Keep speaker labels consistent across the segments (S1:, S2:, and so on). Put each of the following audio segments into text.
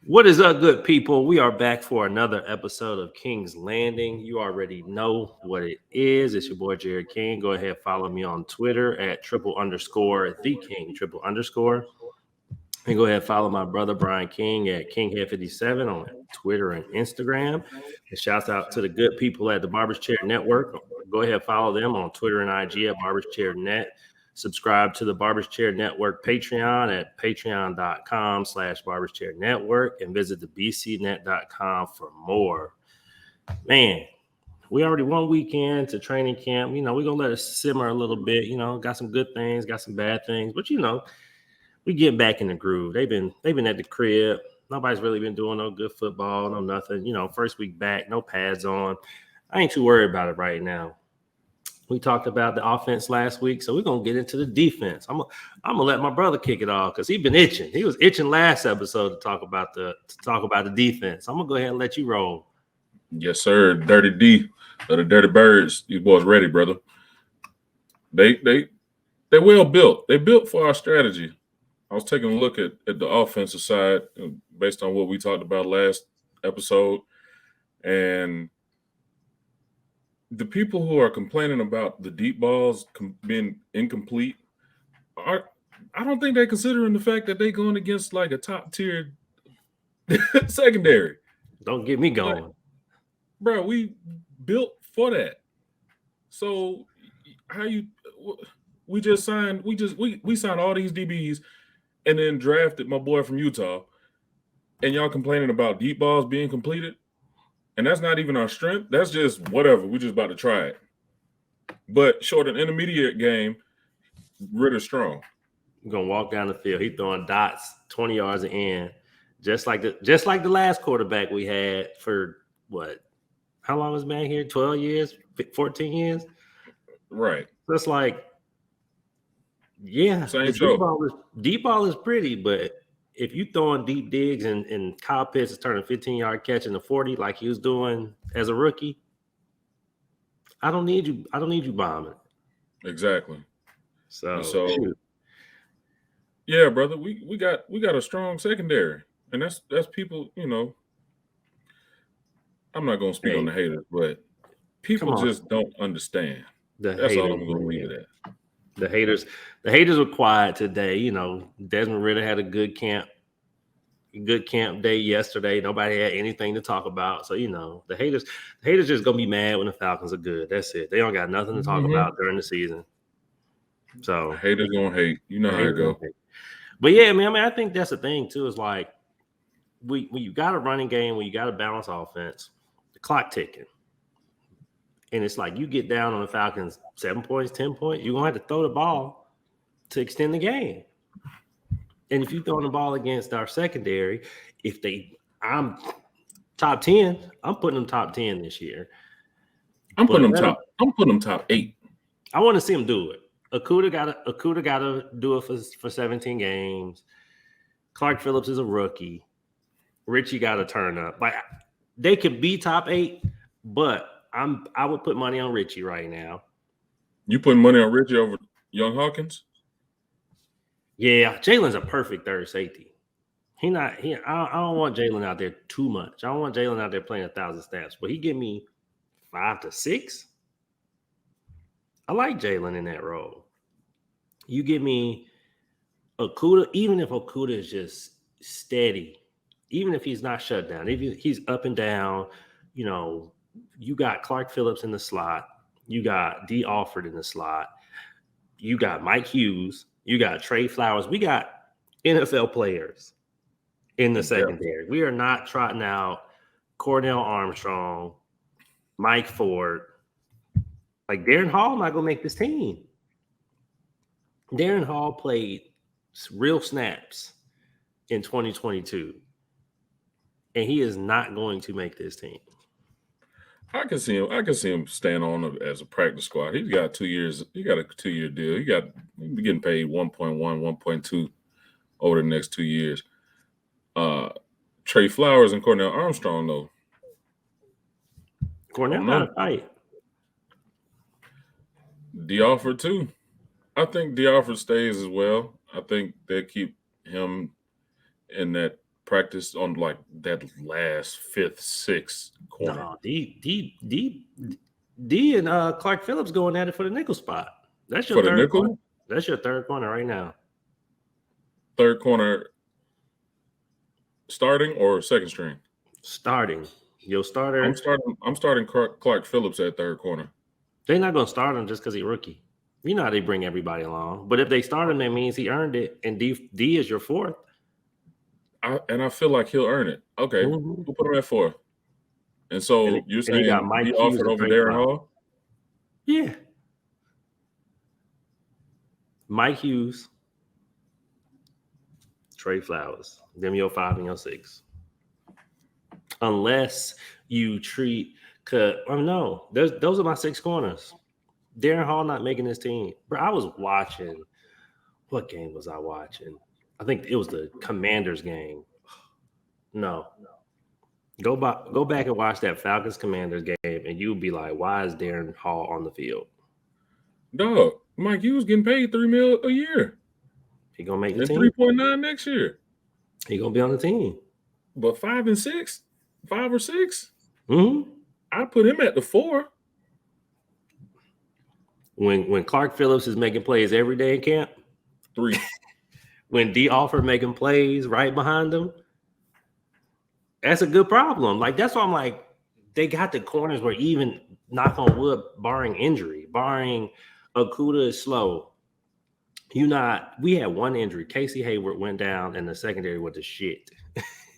S1: What is up, good people? We are back for another episode of King's Landing. You already know what it is. It's your boy Jarrett King. Go ahead, follow me on Twitter at _the King. And go ahead, follow my brother Brian King at KingHead57 on Twitter and Instagram. And shouts out to the good people at the Barber's Chair Network. Go ahead, follow them on Twitter and IG at Barber's Chair Net. Subscribe to the Barber's Chair Network Patreon at patreon.com/Barber's Chair Network and visit the bcnet.com for more. Man, we already 1 weekend to training camp. We're going to let it simmer a little bit. Got some good things, got some bad things. But, we get back in the groove. They've been at the crib. Nobody's really been doing no good football, no nothing. First week back, no pads on. I ain't too worried about it right now. We talked about the offense last week, so we're gonna get into the defense. I'm gonna let my brother kick it off because he's been itching. He was itching last episode to talk about the defense. I'm gonna go ahead and let you roll.
S2: Yes, sir. Dirty D of the Dirty Birds. These boys ready, brother. They well built. They built for our strategy. I was taking a look at the offensive side based on what we talked about last episode, and the people who are complaining about the deep balls being incomplete I don't think they're considering the fact that they're going against like a top tier secondary.
S1: Don't get me going,
S2: bro. We built for that. So we signed all these DBs and then drafted my boy from Utah, and y'all complaining about deep balls being completed. And that's not even our strength. That's just whatever. We're just about to try it. But short an intermediate game, Ritter's strong.
S1: You're gonna walk down the field. He throwing dots 20 yards in, just like the last quarterback we had for what? How long was back here? 12 years, 14 years?
S2: Right.
S1: That's like, yeah. Deep ball is pretty, but if you throwing deep digs and Kyle Pitts is turning 15-yard catch in the 40 like he was doing as a rookie, I don't need you bombing.
S2: Exactly.
S1: So
S2: yeah, brother, we got a strong secondary, and that's people. I'm not gonna speak on the haters, but people just don't understand. That's all I'm gonna leave it at.
S1: The haters were quiet today. Desmond Ridder had a good camp day yesterday. Nobody had anything to talk about. So, the haters just gonna be mad when the Falcons are good. That's it. They don't got nothing to talk about during the season. So
S2: haters gonna hate. You know how it go.
S1: But yeah, man, I think that's the thing too, is like when you got a running game, when you got a balanced offense, the clock ticking. And it's like you get down on the Falcons 7 points, 10 points, you're gonna have to throw the ball to extend the game. And if you throw the ball against our secondary, I'm top 10, I'm putting them top 10 this year.
S2: I'm putting them top 8.
S1: I want to see them do it. Okudah got to do it for 17 games. Clark Phillips is a rookie. Richie got to turn up. Like, they could be top 8, but I would put money on Richie right now.
S2: You putting money on Richie over Young Hawkins?
S1: Yeah, Jalen's a perfect third safety. I don't want Jalen out there too much. I don't want Jalen out there playing 1,000 snaps, but he give me 5 to 6. I like Jalen in that role. You give me Okudah, even if Okudah is just steady, even if he's not shut down, if he's up and down, you got Clark Phillips in the slot, you got D. Alford in the slot, you got Mike Hughes, you got Trey Flowers. We got NFL players in the secondary. We are not trotting out Cornell Armstrong, Mike Ford. Like, Darren Hall not going to make this team. Darren Hall played real snaps in 2022, and he is not going to make this team.
S2: I can see him staying on as a practice squad. He's got 2 years. He got a 2-year deal. He's getting paid 1.1, 1.2 over the next 2 years. Trey Flowers and Cornell Armstrong, though.
S1: Cornell got to fight.
S2: D'Alford too. I think D'Alford stays as well. I think they keep him in that practice on like that last fifth, sixth corner.
S1: No, D and Clark Phillips going at it for the nickel spot. That's your
S2: For the
S1: third
S2: nickel?
S1: corner. That's your third corner right now.
S2: Third corner starting or second string?
S1: Starting. Your starter.
S2: I'm starting Clark Phillips at third corner.
S1: They're not going to start him just because he's rookie. You know how they bring everybody along. But if they start him, that means he earned it. And D is your fourth.
S2: I feel like he'll earn it. Okay, we'll put him at fourth. And so you're saying he offered over Darren Hall?
S1: Yeah. Mike Hughes, Trey Flowers, them your 5 and your 6. Unless you treat, no, those are my 6 corners. Darren Hall not making this team. Bro, I was watching. What game was I watching? I think it was the Commanders game. No. Go back and watch that Falcons Commanders game, and you'll be like, why is Darren Hall on the field?
S2: Dog, Mike Hughes getting paid $3 million a year.
S1: He gonna make the team.
S2: 3.9 next year.
S1: He gonna be on the team.
S2: But 5 and 6, 5 or 6.
S1: Mm-hmm.
S2: I'd put him at the 4.
S1: When Clark Phillips is making plays every day in camp,
S2: 3.
S1: When D Offer making plays right behind him, that's a good problem. Like, that's why I'm like, they got the corners where even, knock on wood, barring injury, barring Okuda is slow. We had one injury. Casey Hayward went down and the secondary went to shit.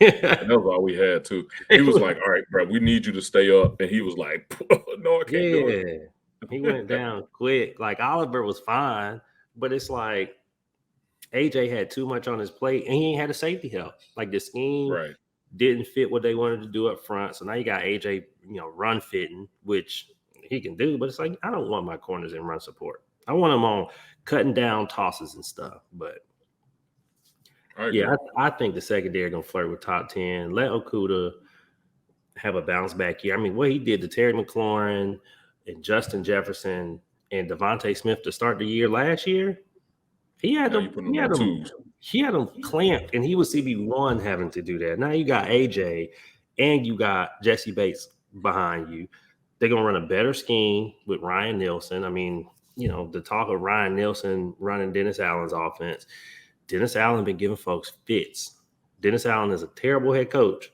S2: That was all we had too. He was like, all right, bro, we need you to stay up. And he was like, no, I can't do it.
S1: He went down quick. Like, Oliver was fine, but it's like AJ had too much on his plate and he ain't had a safety help. Like, the scheme didn't fit what they wanted to do up front. So now you got AJ, run fitting, which he can do, but it's like, I don't want my corners in run support. I want them on cutting down tosses and stuff. But I think the secondary gonna flirt with top 10. Let Okuda have a bounce back year. I mean, what he did to Terry McLaurin and Justin Jefferson and Devontae Smith to start the year last year, he had them clamped, and he was CB1 having to do that. Now you got AJ and you got Jesse Bates behind you. They're gonna run a better scheme with Ryan Nielsen. I mean, the talk of Ryan Nielsen running Dennis Allen's offense. Dennis Allen been giving folks fits. Dennis Allen is a terrible head coach,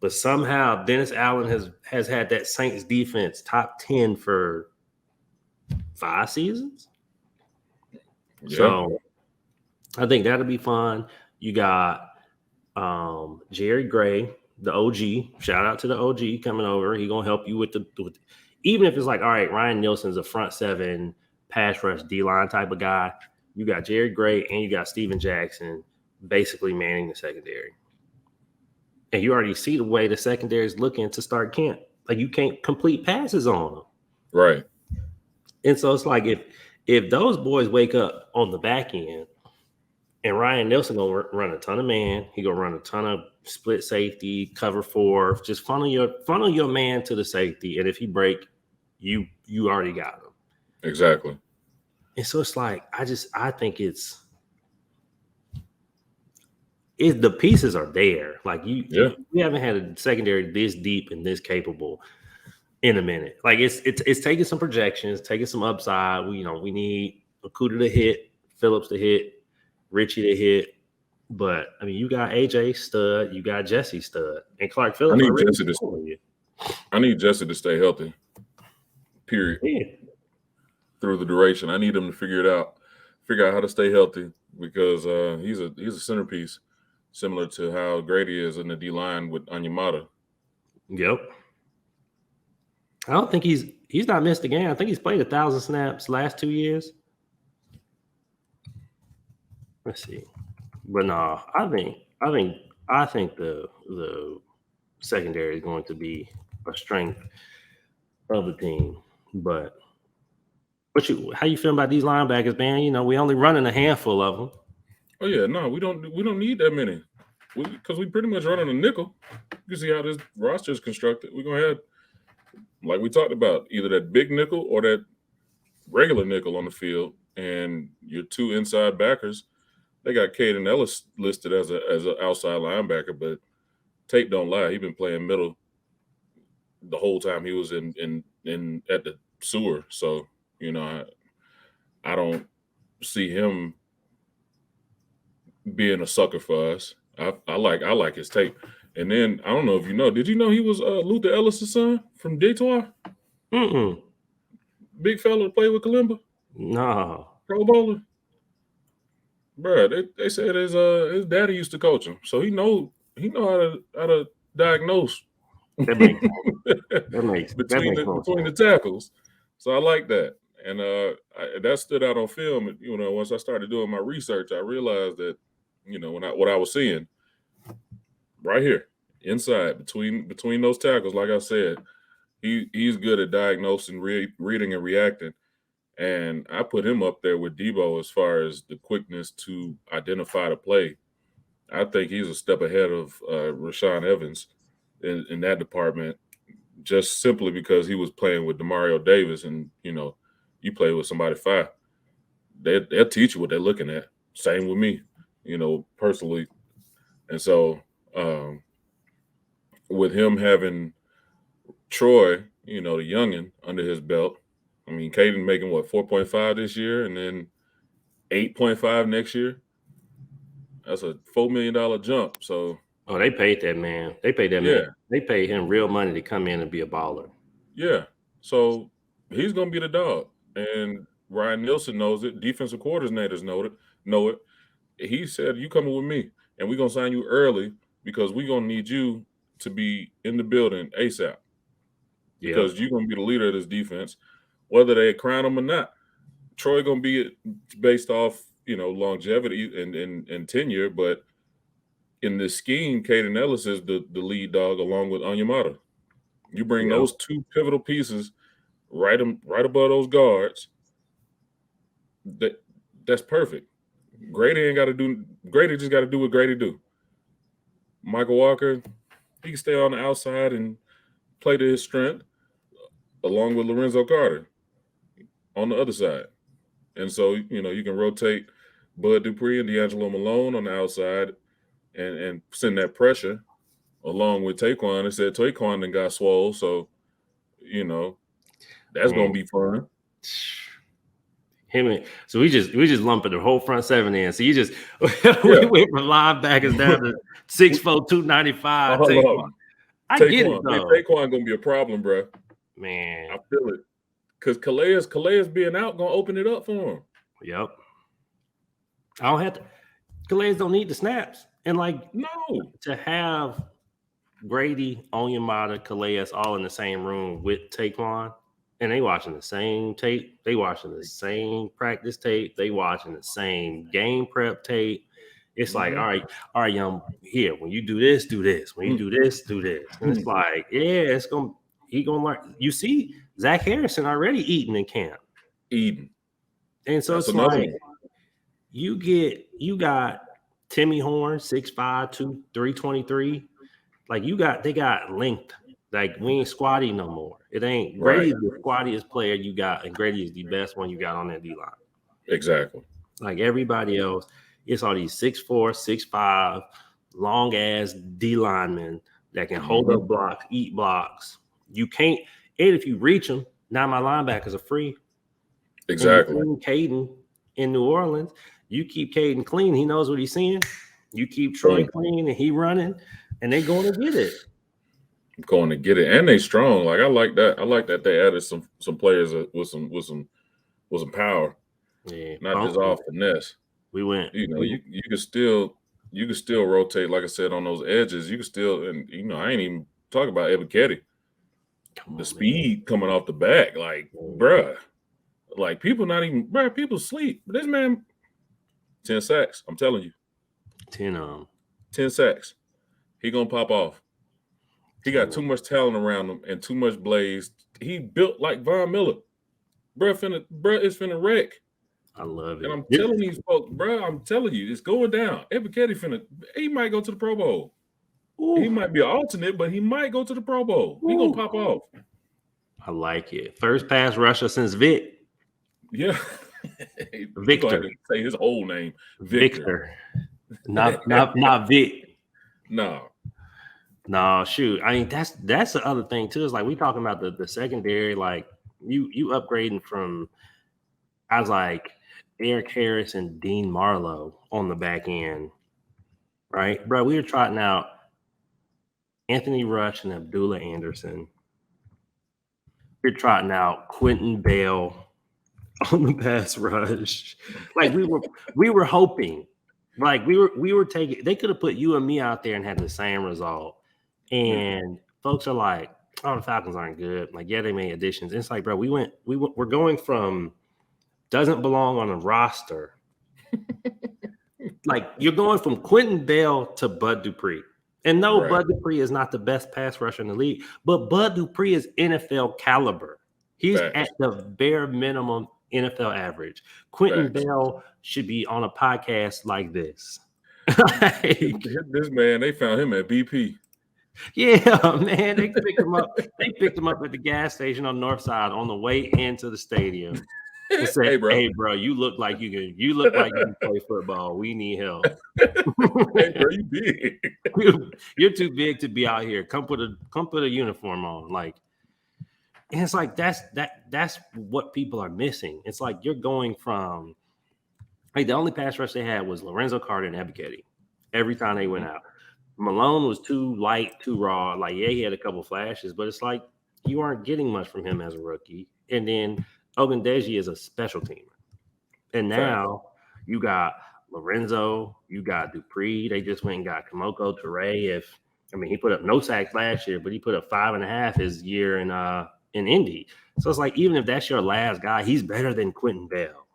S1: but somehow Dennis Allen has had that Saints defense top 10 for 5 seasons. Yeah. So I think that'll be fun. You got Jerry Gray, the OG. Shout out to the OG coming over. He gonna help you with even if it's like, all right, Ryan Nielsen's a front 7 pass rush D-line type of guy. You got Jared Gray and you got Steven Jackson basically manning the secondary. And you already see the way the secondary is looking to start camp. Like, you can't complete passes on them.
S2: Right.
S1: And so it's like, if those boys wake up on the back end and Ryan Nielsen gonna run a ton of man, he gonna run a ton of split safety, cover 4, just funnel your man to the safety. And if he break, you already got him.
S2: Exactly.
S1: And so it's like, I think the pieces are there. Like, we haven't had a secondary this deep and this capable in a minute. Like, it's taking some projections, taking some upside. We need Okuda to hit, Phillips to hit, Richie to hit. But I mean, you got AJ stud, you got Jesse stud, and Clark Phillips.
S2: I need Jesse to stay healthy. Period. Yeah. Through the duration, I need him to figure out how to stay healthy, because he's a centerpiece, similar to how Grady is in the D line with Onyemata.
S1: Yep. I don't think he's not missed a game. I think he's played 1,000 snaps last 2 years. Let's see, but no, I think the secondary is going to be a strength of the team, but. How you feel about these linebackers, man? We only running a handful of them.
S2: Oh yeah, no, we don't need that many, because we pretty much running a nickel. You see how this roster is constructed. We're gonna have, like we talked about, either that big nickel or that regular nickel on the field, and your 2 inside backers They got Caden Ellis listed as an outside linebacker, but tape don't lie. He been playing middle the whole time he was in at the sewer. So, you know, I don't see him being a sucker for us. I like his tape. And then I don't know if you know, did you know he was Luther Ellis' son from Detroit? Big fella that played with Kalimba?
S1: No.
S2: Pro bowler? Bruh, they said his daddy used to coach him. So he know how to diagnose
S1: That makes sense.
S2: between the tackles. So I like that. And that stood out on film. You know, once I started doing my research, I realized that, you know, what I was seeing right here inside between those tackles, like I said, he's good at diagnosing, reading, and reacting. And I put him up there with Debo as far as the quickness to identify the play. I think he's a step ahead of Rashaan Evans in that department, just simply because he was playing with Demario Davis, and you know, you play with somebody 5, they'll teach you what they're looking at. Same with me, you know, personally. And so with him having Troy, you know, the youngin under his belt, I mean, Caden making what, 4.5 this year and then 8.5 next year. That's a $4 million jump. So
S1: they paid that man. They paid that man. They paid him real money to come in and be a baller.
S2: Yeah. So he's gonna be the dog. And Ryan Nielsen knows it. Defensive coordinators know it. He said, "You coming with me, and we're gonna sign you early because we're gonna need you to be in the building ASAP. Because you're gonna be the leader of this defense, whether they crown him or not. Troy gonna be based off, you know, longevity and tenure, but in this scheme, Caden Ellis is the lead dog along with Onyemata. You bring those two pivotal pieces right above those guards. That's perfect. Grady just got to do what Grady do. Michael Walker, he can stay on the outside and play to his strength, along with Lorenzo Carter on the other side. And so, you know, you can rotate Bud Dupree and D'Angelo Malone on the outside and send that pressure along with Taquan. They said Taquan then got swole, so, you know, that's going to be fun.
S1: So we just lumping the whole front 7 in. So you just we went from linebackers down to 6'4", 295. Taquan. I get it though.
S2: Taquan gonna be a problem, bro.
S1: Man,
S2: I feel it. Because Calais being out gonna open it up for him.
S1: Yep. I don't have to. Calais don't need the snaps, and to have Grady, Onyemata, Calais all in the same room with Taquan. And they watching the same tape. They watching the same practice tape. They watching the same game prep tape. It's like, all right, young, here, when you do this, do this. When you do this, do this. And it's like, he gonna learn. You see Zach Harrison already eating in camp. And so that's it's like one. You got Timmy Horn, 6'5", 323. Like they got length. Like we ain't squatty no more. It ain't Grady's the squattiest player you got, and Grady is the best one you got on that D line.
S2: Exactly. Like
S1: everybody else, it's all these 6'4", 6'5", long ass D linemen that can hold up blocks, eat blocks. You can't, and if you reach them, now my linebackers are free.
S2: Exactly.
S1: Caden in New Orleans, you keep Caden clean, he knows what he's seeing. You keep Troy clean and he running, and they going to get it.
S2: Going to get it, and they strong. Like I like that. I like that they added some players with some power.
S1: Yeah,
S2: not just all finesse.
S1: We went.
S2: You know, you can still rotate. Like I said, on those edges, you can still, and you know, I ain't even talking about Ebiketie. The speed coming off the back, like bruh, like people sleep. This man, 10 sacks. I'm telling you, 10 sacks. He gonna pop off. He got too much talent around him and too much blaze. He built like Von Miller. Bruh is finna wreck.
S1: I love it.
S2: And I'm telling these folks, bruh, I'm telling you, it's going down. Ebiketie he might go to the Pro Bowl. Ooh. He might be an alternate, but he might go to the Pro Bowl. He gonna pop off.
S1: I like it. First pass rusher since Vic.
S2: Yeah.
S1: Victor.
S2: Say his whole name.
S1: Victor. Not Vic. No, shoot. I mean, that's the other thing too. Is like we talking about the secondary. Like you upgrading from. I was like Eric Harris and Dean Marlowe on the back end, right, bro? We were trotting out Anthony Rush and Abdullah Anderson. We're trotting out Quentin Bell on the pass rush. Like we were hoping, like we were taking. They could have put you and me out there and had the same result. And folks are like, "Oh, the Falcons aren't good." Like, yeah, they made additions. And it's like, bro, we're going from doesn't belong on a roster. Like you're going from Quentin Bell to Bud Dupree. And no, right. Bud Dupree is not the best pass rusher in the league, but Bud Dupree is NFL caliber. He's at the bare minimum NFL average. Quentin Bell should be on a podcast like this.
S2: This man, they found him at BP.
S1: Yeah, man, they picked him up. They picked him up at the gas station on the north side on the way into the stadium. And said, hey, bro, you look like you can play football. We need help.
S2: Hey, bro, you big.
S1: You're too big to be out here. Come put a uniform on. Like, and it's like that's what people are missing. It's like you're going from like the only pass rush they had was Lorenzo Carter and Ebiketie every time they went out. Malone was too light, too raw. Like, yeah, he had a couple flashes, but it's like you aren't getting much from him as a rookie. And then Ogundeji is a special teamer. And now you got Lorenzo, you got Dupree. They just went and got Kamoko Toure. He put up no sacks last year, but he put up 5.5 his year in Indy. So it's like, even if that's your last guy, he's better than Quentin Bell.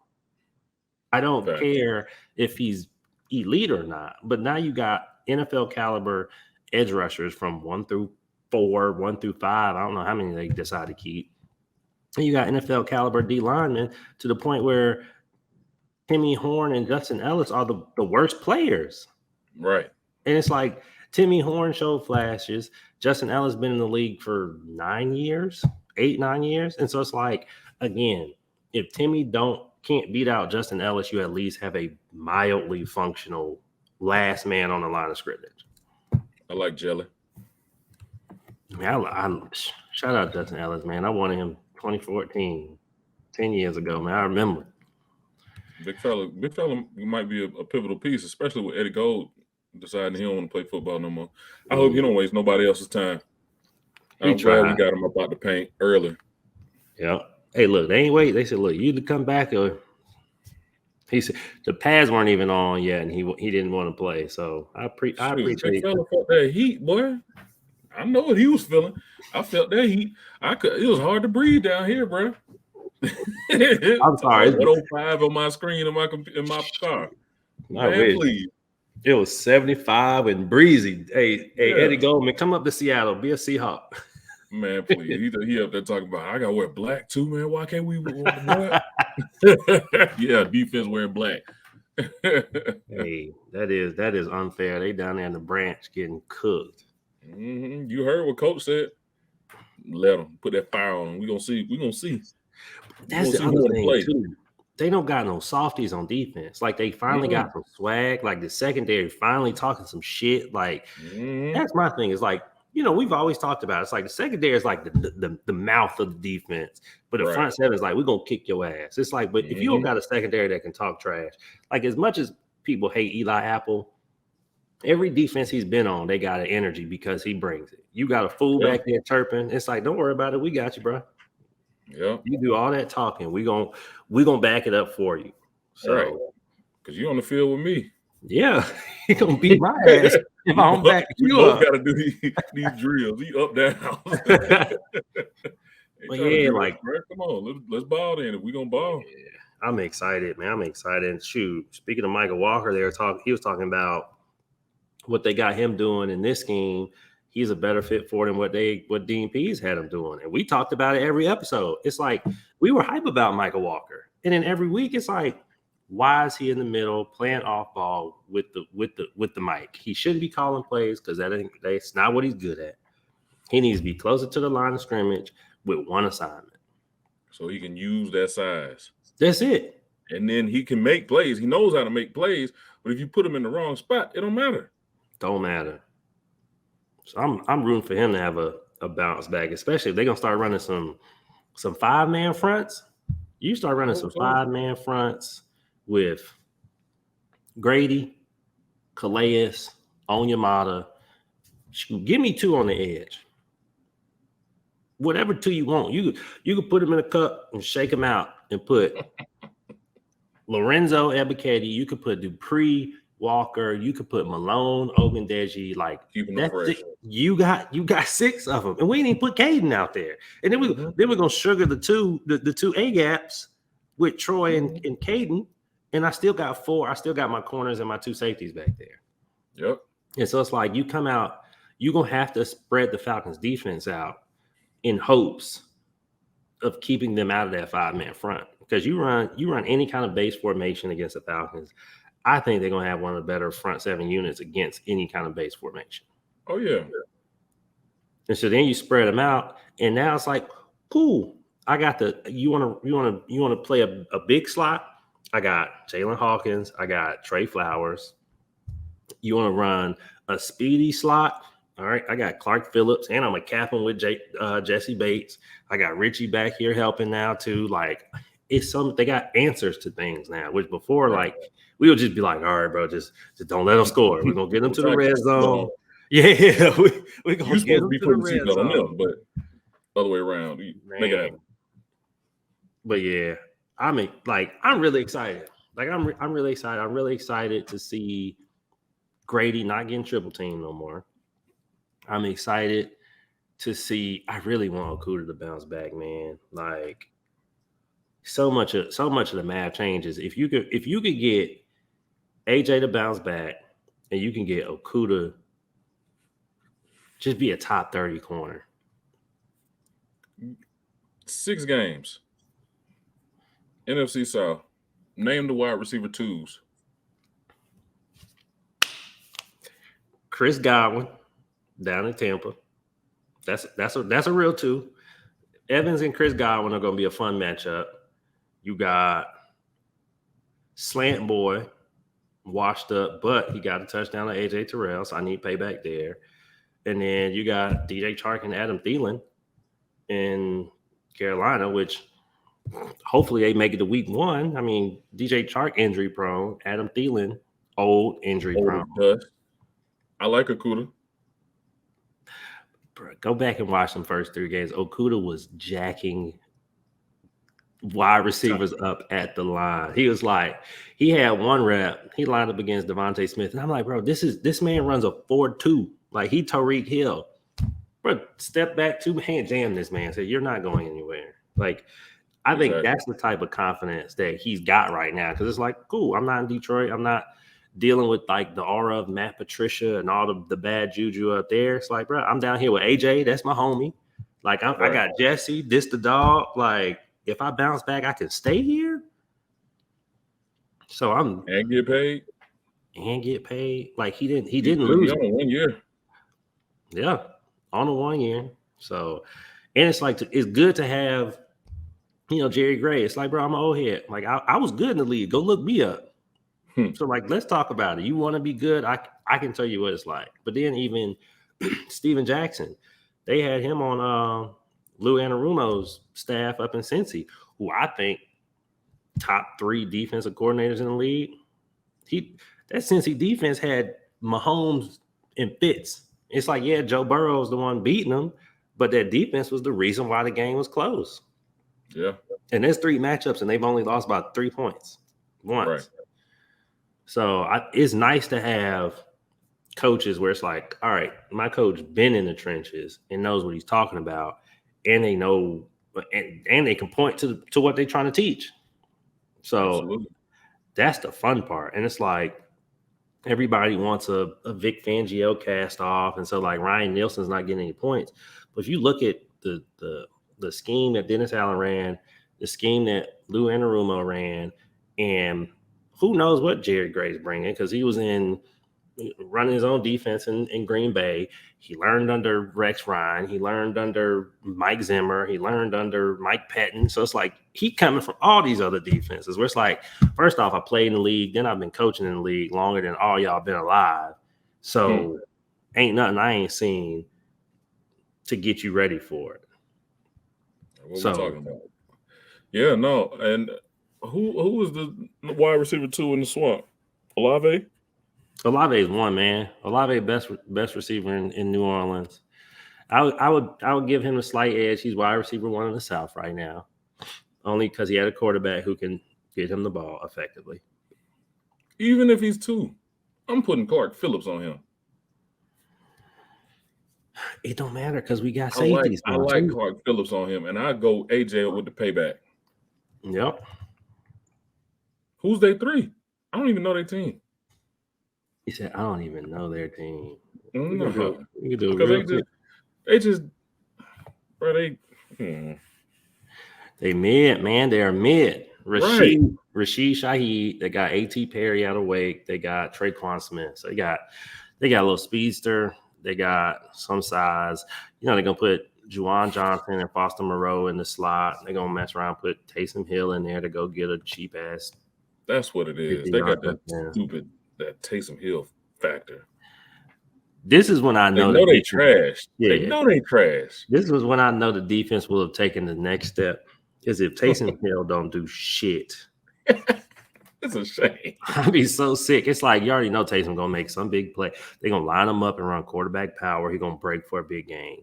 S1: I don't care if he's elite or not, but now you got NFL caliber edge rushers from 1 through 4, 1 through 5. I don't know how many they decide to keep. And you got NFL caliber D linemen to the point where Timmy Horn and Justin Ellis are the worst players.
S2: Right.
S1: And it's like Timmy Horn showed flashes. Justin Ellis been in the league for 9 years, 8-9 years. And so it's like, again, if Timmy can't beat out Justin Ellis, you at least have a mildly functional last man on the line of scrimmage.
S2: I like Jelly.
S1: I shout out Justin Ellis, man. I wanted him 2014, 10 years ago, man. I remember.
S2: Big fella might be a pivotal piece, especially with Eddie Gold deciding he don't want to play football no more. I hope he don't waste nobody else's time. I'm glad we got him up out the paint early.
S1: Yeah. Hey, look, they ain't wait. They said, look, you to come back. Or he said the pads weren't even on yet, and he didn't want to play. So I appreciate
S2: Big fella felt that heat, boy. I know what he was feeling. I felt that heat. It was hard to breathe down here, bro.
S1: I'm sorry.
S2: 105 on my screen in my car. Man, please.
S1: It was 75 and breezy. Hey, Eddie Goldman, come up to Seattle. Be a Seahawk.
S2: Man, please. He up there talking about, I got to wear black too, man. Why can't we wear black? Yeah, defense wearing black.
S1: Hey, that is unfair. They down there in the branch getting cooked.
S2: Mm-hmm. You heard what Coach said. Let them put that fire on them. We're gonna see.
S1: That's the other thing too. They don't got no softies on defense. Like they finally got some swag. Like the secondary finally talking some shit. Like that's my thing. Is like, we've always talked about it. It's like the secondary is like the mouth of the defense, but the front seven is like, we're gonna kick your ass. It's like, but if you don't got a secondary that can talk trash, like as much as people hate Eli Apple, every defense he's been on, they got an energy because he brings it. You got a fool back there chirping. It's like, don't worry about it. We got you, bro.
S2: Yeah.
S1: You do all that talking. We gonna back it up for you. So,
S2: because you're on the field with me.
S1: Yeah, you're gonna beat my ass if I don't back you up.
S2: We both gotta do these drills. These up down.
S1: Well, yeah, like,
S2: bro, come on, let's ball then. If we gonna ball.
S1: Yeah, I'm excited, man. I'm excited. And shoot, speaking of Michael Walker, he was talking about what they got him doing in this scheme. He's a better fit for them what Dean Pease had him doing. And we talked about it every episode. It's like we were hype about Michael Walker. And then every week it's like, why is he in the middle playing off ball with the mic? He shouldn't be calling plays because that's not what he's good at. He needs to be closer to the line of scrimmage with one assignment.
S2: So he can use that size.
S1: That's it.
S2: And then he can make plays. He knows how to make plays. But if you put him in the wrong spot, it don't matter.
S1: Don't matter. So I'm rooting for him to have a bounce back, especially if they're gonna start running some 5-man fronts. You start running some 5-man fronts with Grady, Calais, Onyemata. Give me 2 on the edge. Whatever 2 you want. You could put them in a cup and shake them out and put Lorenzo Ebiketie. You could put Dupree, Walker. You could put Malone, Ogundeji. Like that's it. You got 6 of them, and we didn't even put Caden out there. And then we're gonna sugar the 2 A gaps with Troy and Caden. And I still got 4. I still got my corners and my 2 safeties back there.
S2: Yep.
S1: And so it's like you come out, you're gonna have to spread the Falcons defense out in hopes of keeping them out of that 5-man front. Because you run any kind of base formation against the Falcons, I think they're gonna have one of the better front 7 units against any kind of base formation.
S2: Oh yeah.
S1: And so then you spread them out, and now it's like, cool. I got you want to play a big slot. I got Jalen Hawkins. I got Trey Flowers. You want to run a speedy slot? All right. I got Clark Phillips, and I'm a capping with Jesse Bates. I got Richie back here helping now too. Like they got answers to things now, which before like we would just be like, all right, bro, just don't let them score. We're gonna get them to the red zone. Yeah, we're gonna get them to the red zone.
S2: But other way around, make it happen.
S1: But yeah. I'm really excited. Like I'm really excited. I'm really excited to see Grady not getting triple team no more. I'm excited to see. I really want Okudah to bounce back, man. Like so much of the math changes. If you could get AJ to bounce back, and you can get Okudah just be a top 30 corner.
S2: 6 games. NFC South. Name the wide receiver 2s.
S1: Chris Godwin down in Tampa. That's a real 2. Evans and Chris Godwin are going to be a fun matchup. You got Slant Boy washed up, but he got a touchdown to AJ Terrell, so I need payback there. And then you got DJ Chark and Adam Thielen in Carolina, which hopefully they make it to week 1. I mean, DJ Chark injury prone, Adam Thielen old injury prone.
S2: I like Okudah.
S1: Bro, go back and watch them first 3 games. Okudah was jacking wide receivers up at the line. He was like, he had 1 rep. He lined up against Devontae Smith, and I'm like, bro, this man runs a 4.2. Like he Tariq Hill. Bro, step back 2 hand jam this man. Say you're not going anywhere. Like. I think that's the type of confidence that he's got right now because it's like, cool, I'm not in Detroit. I'm not dealing with like the aura of Matt Patricia and all the bad juju up there. It's like, bro, I'm down here with AJ. That's my homie. Like, I got Jesse, this the dog. Like, if I bounce back, I can stay here. So
S2: and get paid.
S1: Like he didn't lose.
S2: On 1 year.
S1: Yeah, on a 1 year. So, and it's like it's good to have. Jerry Gray, it's like, bro, I'm an old head. Like, I was good in the league. Go look me up. So, like, let's talk about it. You want to be good? I can tell you what it's like. But then even Steven Jackson, they had him on Lou Anarumo's staff up in Cincy, who I think top 3 defensive coordinators in the league. That Cincy defense had Mahomes and Fitz. It's like, yeah, Joe Burrow's the one beating them, but that defense was the reason why the game was close.
S2: Yeah.
S1: And there's 3 matchups, and they've only lost about 3 points once. Right. So it's nice to have coaches where it's like, all right, my coach been in the trenches and knows what he's talking about, and they know and they can point to what they're trying to teach. So absolutely. That's the fun part. And it's like everybody wants a Vic Fangio cast off, and so like Ryan Nielsen's not getting any points. But if you look at the scheme that Dennis Allen ran, the scheme that Lou Anarumo ran, and who knows what Jared Gray's bringing because he was in running his own defense in Green Bay. He learned under Rex Ryan. He learned under Mike Zimmer. He learned under Mike Patton. So it's like he coming from all these other defenses where it's like, first off, I played in the league. Then I've been coaching in the league longer than all y'all been alive. So ain't nothing I ain't seen to get you ready for it.
S2: What we're talking about. Yeah, no. And who was the wide receiver 2 in the swamp? Olave?
S1: Olave is one, man. Olave best receiver in New Orleans. I would give him a slight edge. He's wide receiver 1 in the South right now, only because he had a quarterback who can get him the ball effectively.
S2: Even if he's 2, I'm putting Clark Phillips on him.
S1: It don't matter because we got safeties.
S2: I like Clark Phillips on him, and I go AJ with the payback.
S1: Yep.
S2: Who's their 3? I don't even know their team.
S1: He said, I don't even know their team.
S2: No.
S1: You can do it real quick. They mid, man. They are mid. Rashid Shaheed. They got A.T. Perry out of Wake. They got Traquan Smith. So they got a little speedster. They got some size. They're going to put Juwan Johnson and Foster Moreau in the slot. They're going to mess around, put Taysom Hill in there to go get a cheap ass.
S2: That's what it is. They got that stupid, that Taysom Hill factor.
S1: This is when I know
S2: they trash.
S1: Yeah.
S2: They know they trash.
S1: This was when I know the defense will have taken the next step. Is if Taysom Hill don't do shit.
S2: It's a shame.
S1: I'd be so sick. It's like you already know Taysom gonna make some big play. They're gonna line him up and run quarterback power. He's gonna break for a big game.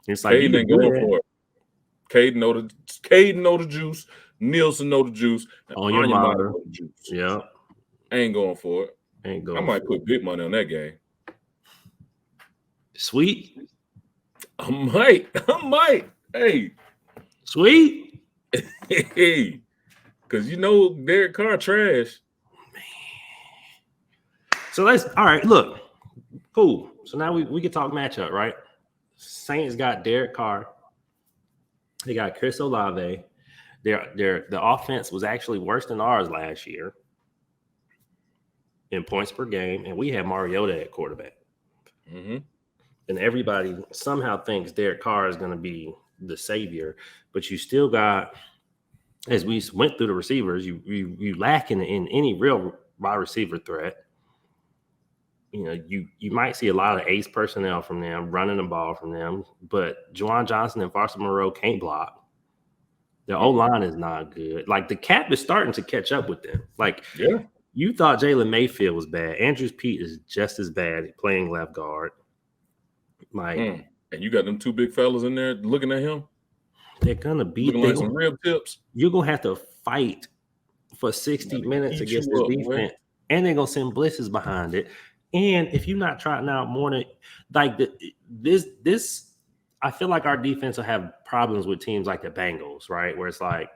S1: It's like
S2: Caden ain't going for it. Caden know the juice. Nielsen know the juice.
S1: On your monitor. Yeah.
S2: I ain't going for it. I might put big money on that game.
S1: Sweet.
S2: I might. Hey.
S1: Sweet.
S2: Hey. Because Derek Carr trash.
S1: Man. So all right, look. Cool. So now we can talk matchup, right? Saints got Derek Carr. They got Chris Olave. The offense was actually worse than ours last year in points per game, and we had Mariota at quarterback.
S2: Mm-hmm.
S1: And everybody somehow thinks Derek Carr is going to be the savior, but you still got, as we went through the receivers, you lack in any real wide receiver threat. You might see a lot of ace personnel from them, running the ball from them, but Juwan Johnson and Foster Moreau can't block. The O-line is not good. Like, the cap is starting to catch up with them. Like,
S2: yeah.
S1: You thought Jalen Mayfield was bad. Andrews Pete is just as bad playing left guard.
S2: And you got them 2 big fellas in there looking at him?
S1: They're going to beat
S2: like some rib tips.
S1: You're going to have to fight for 60 minutes against this defense. And they're going to send blitzes behind it. And if you're not trotting out more than like this, I feel like our defense will have problems with teams like the Bengals, right? Where it's like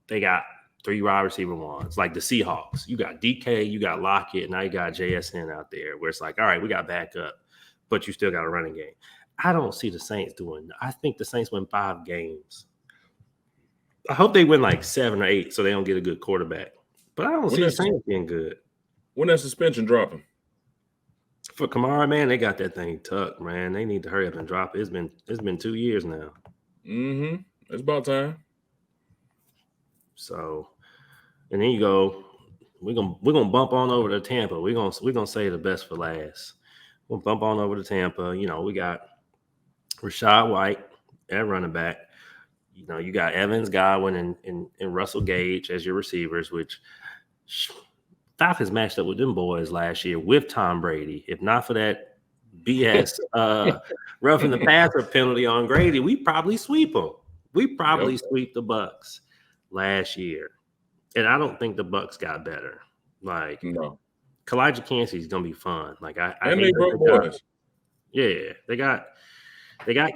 S1: they got 3 wide receiver ones, like the Seahawks. You got DK, you got Lockett, now you got JSN out there, where it's like, all right, we got backup, but you still got a running game. I don't see the Saints doing. I think the Saints win 5 games. I hope they win like 7 or 8, so they don't get a good quarterback. But I don't see the Saints being good.
S2: When that suspension dropping?
S1: For Kamara, man, they got that thing tucked, man. They need to hurry up and drop it. It's been 2 years now.
S2: Mm-hmm. It's about time.
S1: So, and then you go, we're gonna bump on over to Tampa. We're gonna say the best for last. We'll bump on over to Tampa. We got Rashad White at running back. You got Evans, Godwin, and Russell Gage as your receivers, which Falcons matched up with them boys last year with Tom Brady. If not for that BS roughing the passer penalty on Grady, we probably sweep them. We probably sweep the Bucs last year. And I don't think the Bucs got better. Like,
S2: no.
S1: Kalijah Kancey is gonna be fun. Like, I
S2: they broke boys.
S1: Yeah, they got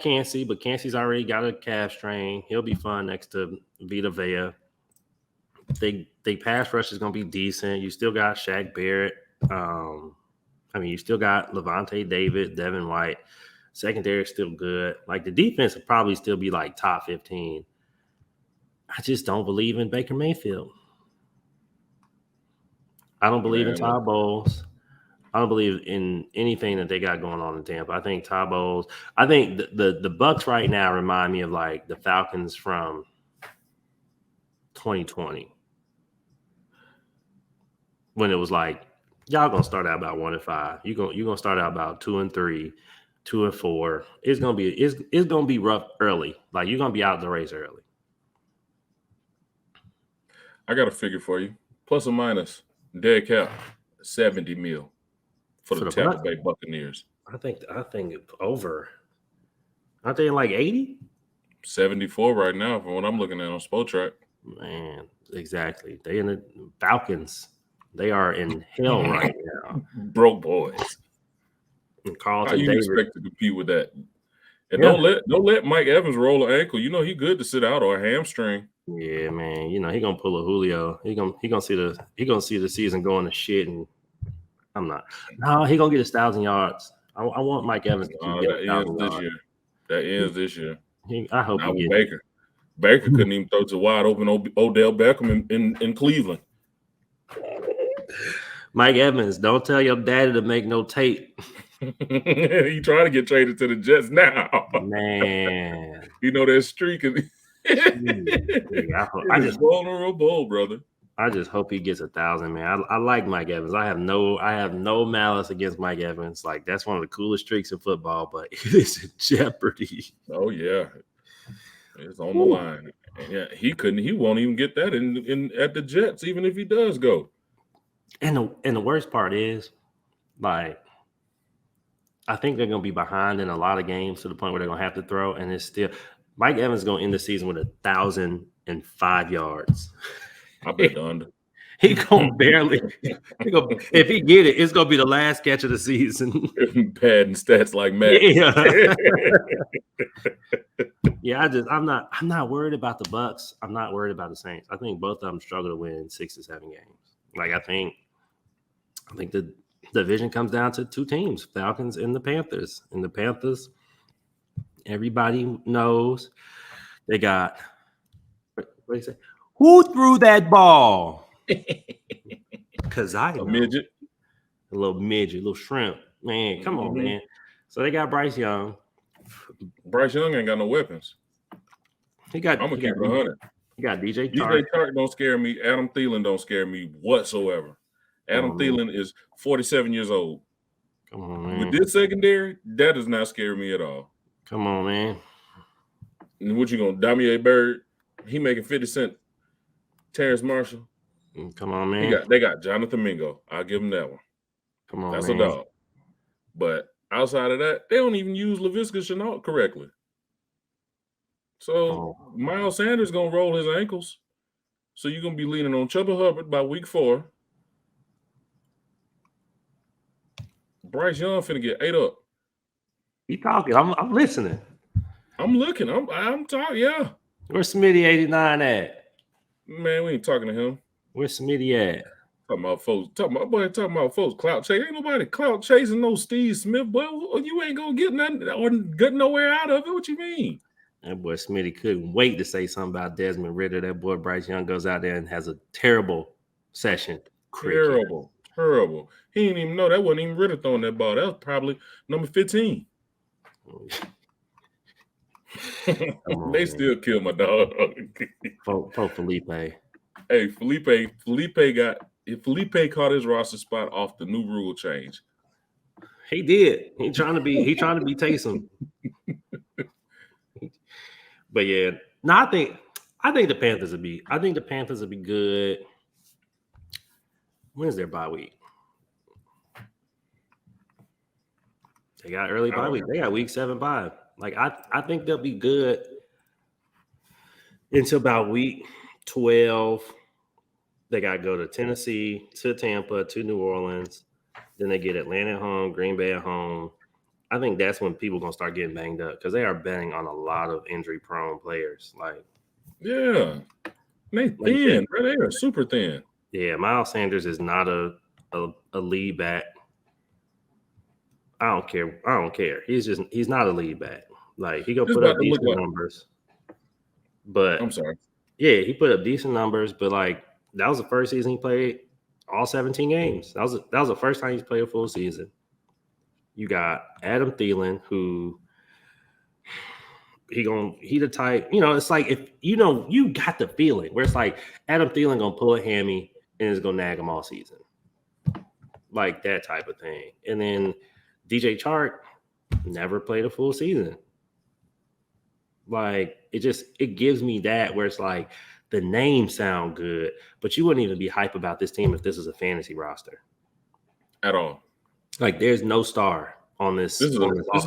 S1: Kancey, but Kancey's already got a calf strain. He'll be fun next to Vita Vea. They pass rush is gonna be decent. You still got Shaq Barrett. You still got Levante David, Devin White. Secondary is still good. Like, the defense will probably still be like top 15. I just don't believe in Baker Mayfield. I don't believe in Todd Bowles. I don't believe in anything that they got going on in Tampa. I think Tabo's. I think the Bucks right now remind me of like the Falcons from 2020 when it was like y'all gonna start out about 1-5. You gonna start out about 2-3, 2-4. It's gonna be rough early. Like you're gonna be out the race early.
S2: I got a figure for you. Plus or minus, dead cap, $70 million for the Tampa Bay Buccaneers.
S1: I think over. Aren't they like 80?
S2: 74 right now from what I'm looking at on Spotrac.
S1: Man, exactly. They in the Falcons. They are in hell right now.
S2: Broke boys.
S1: And Carlton
S2: How you
S1: Davis.
S2: expect to compete with that? And
S1: Yeah.
S2: don't let Mike Evans roll an ankle. You know he good to sit out or a hamstring.
S1: Yeah, man. You know he gonna pull a Julio. He gonna see the season going to shit. And I'm not. No, he gonna get 1,000 yards. I want Mike Evans to keep getting 1,000 yards.
S2: That ends this year.
S1: I hope he gets
S2: Baker. Baker couldn't even throw to wide open Odell Beckham in Cleveland.
S1: Mike Evans, don't tell your daddy to make no tape.
S2: He trying to get traded to the Jets now.
S1: Man.
S2: You know that streak. I just vulnerable, brother.
S1: I just hope he gets 1,000, man. I like Mike Evans. I have no malice against Mike Evans. Like that's one of the coolest streaks in football, but it is in jeopardy.
S2: Oh yeah, it's on the line. Yeah, he won't even get that in at the Jets, even if he does go.
S1: And the worst part is, like, I think they're gonna be behind in a lot of games to the point where they're gonna have to throw, and it's still Mike Evans is gonna end the season with 1,005 yards.
S2: I bet the under.
S1: He gonna barely. If he get it, it's gonna be the last catch of the season.
S2: Padding stats like Matt.
S1: Yeah. I'm not worried about the Bucks. I'm not worried about the Saints. I think both of them struggle to win 6 to 7 games. Like I think the division comes down to 2 teams, Falcons and the Panthers. And the Panthers, everybody knows they got. What do you say? Who threw that ball? Because I know. A little midget, a little shrimp. Man, come on, man. So they got Bryce Young.
S2: Bryce Young ain't got no weapons. I'm going to keep it 100.
S1: You got DJ
S2: Chark. DJ Chark don't scare me. Adam Thielen don't scare me whatsoever. Adam Thielen is 47 years old.
S1: Come on, man.
S2: With this secondary, that does not scare me at all.
S1: Come on, man.
S2: And what you going to, Damier Bird? He making 50 Cent. Terrence Marshall.
S1: Come on, man.
S2: They got Jonathan Mingo. I'll give him that one.
S1: Come on,
S2: That's
S1: man.
S2: a dog. But outside of that, they don't even use Laviska Shenault correctly. So Miles Sanders going to roll his ankles. So you're going to be leaning on Chuba Hubbard by week 4. Bryce Young finna get 8 up.
S1: You talking? I'm listening.
S2: I'm looking. I'm talking. Yeah.
S1: Where's Smitty 89 at?
S2: Man, we ain't talking to him.
S1: Where's Smitty at?
S2: Talking about folks. Clout chase. Ain't nobody clout chasing no Steve Smith, boy. You ain't gonna get nothing or get nowhere out of it. What you mean?
S1: That boy Smitty couldn't wait to say something about Desmond Ridder. That boy Bryce Young goes out there and has a terrible session.
S2: Terrible. He didn't even know that wasn't even Ridder throwing that ball. That was probably number 15. They still kill my dog.
S1: For Felipe.
S2: Hey, Felipe caught his roster spot off the new rule change.
S1: He did. He trying to be Taysom. But yeah, no, I think the Panthers will be good. When's their bye week? They got early bye week. They got week 7 bye. Like I think they'll be good until about week 12. They got to go to Tennessee, to Tampa, to New Orleans. Then they get Atlanta at home, Green Bay at home. I think that's when people are going to start getting banged up because they are betting on a lot of injury-prone players.
S2: Yeah. They thin, bro. They are super thin.
S1: Yeah, Miles Sanders is not a lead back. I don't care. He's not a lead back. Like he gonna put up decent numbers. But
S2: I'm sorry.
S1: Yeah, he put up decent numbers, but like that was the first season he played all 17 games. That was the first time he's played a full season. You got Adam Thielen, who he the type, it's like if you got the feeling where it's like Adam Thielen gonna pull a hammy and is gonna nag him all season. Like that type of thing. And then DJ Chark never played a full season. Like it gives me that where it's like the names sound good, but you wouldn't even be hype about this team if this is a fantasy roster
S2: at all.
S1: Like there's no star on this.
S2: This is